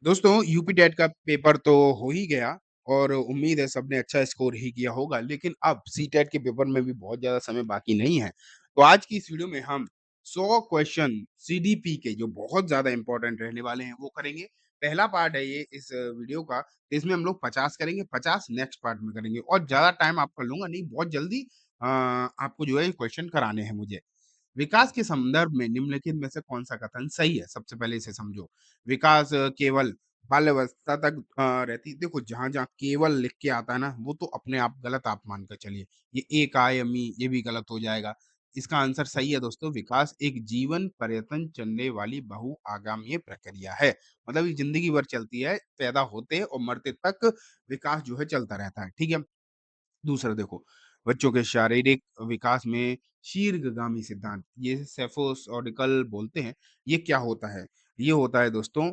दोस्तों UP TET का paper तो हो ही गया और उम्मीद है सबने अच्छा स्कोर ही किया होगा लेकिन अब सी टेट के पेपर में भी बहुत ज़्यादा समय बाकी नहीं है। तो आज की इस वीडियो में हम 100 क्वेश्चन सीडीपी के जो बहुत ज़्यादा इम्पोर्टेंट रहने वाले हैं वो करेंगे। पहला पार्ट है ये इस वीडियो का, इसमें हम लोग 50 करेंगे, 50 नेक्स्ट पार्ट में करेंगे और ज़्यादा टाइम आपका लूँगा नहीं, बहुत जल्दी आपको जो है ये क्वेश्चन कराने हैं मुझे। विकास के संदर्भ में निम्नलिखित में से कौन-सा कथन सही है? सबसे पहले इसे समझो। विकास केवल बाल्यावस्था तक रहती देखो जहाँ-जहाँ केवल लिख के आता है ना, वो तो अपने आप गलत आप मान के चलिए। ये एक ये भी गलत हो जाएगा। इसका आंसर सही है दोस्तों, विकास एक जीवन पर्यटन चलने वाली बहुआगामीय प्रक्रिया है। मतलब ये ज़िंदगी भर चलती है, पैदा होते और मरते तक विकास जो है चलता रहता है, ठीक है? दूसरा देखो, बच्चों के शारीरिक विकास में शीर्घगामी सिद्धांत, ये सेफोसॉडिकल बोलते हैं, ये क्या होता है? ये होता है दोस्तों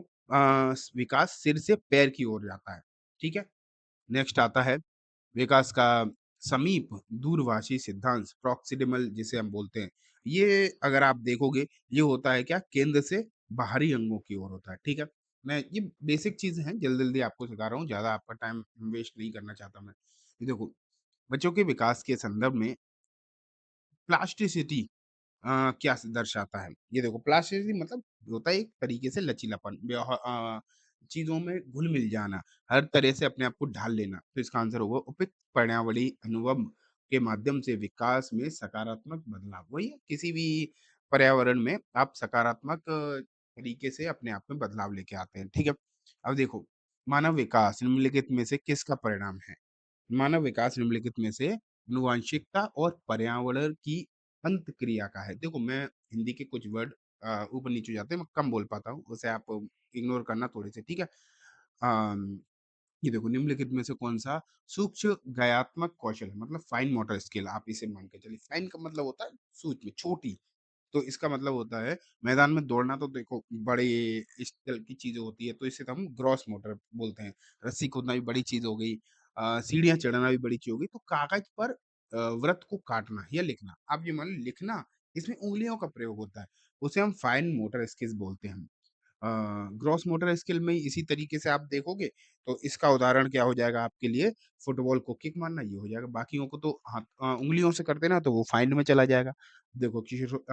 विकास सिर से पैर की ओर जाता है, ठीक है? नेक्स्ट आता है विकास का समीप दूरभाषी सिद्धांत प्रॉक्सिमल जिसे हम बोलते हैं। ये अगर आप देखोगे, ये होता है क्या? केंद्र से बाहरी अंगों की ओर होता है, ठीक है? मैं ये बेसिक चीज़ें हैं, जल्दी-जल्दी आपको सिखा रहा हूँ, ज़्यादा आपका टाइम वेस्ट नहीं करना चाहता मैं। ये देखो, बच्चों के विकास के संदर्भ में प्लास्टिसिटी क्या दर्शाता है? ये देखो प्लास्टिसिटी मतलब होता है एक तरीके से लचीलापन, चीज़ों में घुल-मिल जाना, हर तरह से अपने आप को ढाल लेना। तो इसका आंसर होगा उपयुक्त पर्यावरणीय अनुभव के माध्यम से विकास में सकारात्मक बदलाव। वही है, किसी भी पर्यावरण में आप सकारात्मक तरीके से अपने आप में बदलाव लेके आते हैं, ठीक है? अब देखो, मानव विकास निम्नलिखित में से किसका परिणाम है? मानव विकास निम्नलिखित में से आनुवांशिकता और पर्यावरण की अंतक्रिया का है। देखो मैं हिंदी के कुछ वर्ड ऊपर-नीचे हो जाते हैं, मैं कम बोल पाता हूँ, उसे आप इग्नोर करना थोड़े-से, ठीक है? अम, ये देखो निम्नलिखित में से कौन-सा सूक्ष्म ज्ञायात्मक कौशल है, मतलब फाइन मोटर स्किल आप इसे मान के चलिए। फाइन का मतलब होता है सूक्ष्म, छोटी। तो इसका मतलब होता है मैदान में दौड़ना तो देखो बड़े स्केल की चीज़ें होती है, तो इसे तो हम ग्रॉस मोटर बोलते हैं। रस्सी कूदना भी बड़ी चीज़ हो गई, सीढ़ियाँ चढ़ना भी बड़ी चीज़ हो गई। तो कागज़ पर वृत्त को काटना या लिखना, आप ये मान लो लिखना, इसमें उँगलियों का प्रयोग होता है, उसे हम फाइन मोटर स्किल्स बोलते हैं। ग्रॉस मोटर स्किल में इसी तरीके से आप देखोगे तो इसका उदाहरण क्या हो जाएगा आपके लिए, फुटबॉल को किक मारना ये हो जाएगा। बाकियों को तो उँगलियों से करते ना तो वो फाइंड में चला जाएगा। देखो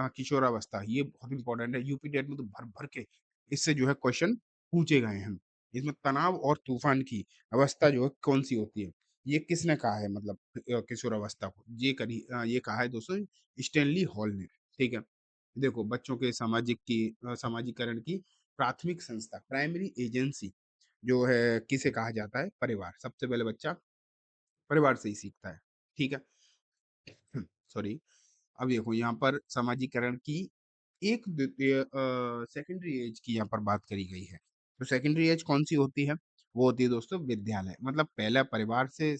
किशोरावस्था ये बहुत इंपॉर्टेंट है, यूपी टेट में तो भर-भर के इससे जो है क्वेश्चन पूछे गए हैं। इसमें तनाव और तूफ़ान की अवस्था जो है कौन-सी होती है? ये किसने कहा है मतलब किशोरावस्था को? ये कहा है दोस्तों स्टैनली हॉल ने, ठीक है? देखो बच्चों के सामाजिकरण की प्राथमिक संस्था प्राइमरी एजेंसी जो है किसे कहा जाता है? परिवार। सबसे पहले बच्चा परिवार से ही सीखता है, ठीक है? सॉरी। अब देखो यहाँ पर सामाजिकरण की सेकेंडरी एज की यहाँ पर बात करी गई है। तो सेकेंडरी एज कौन-सी होती है? वो होती है दोस्तों विद्यालय। मतलब पहला परिवार से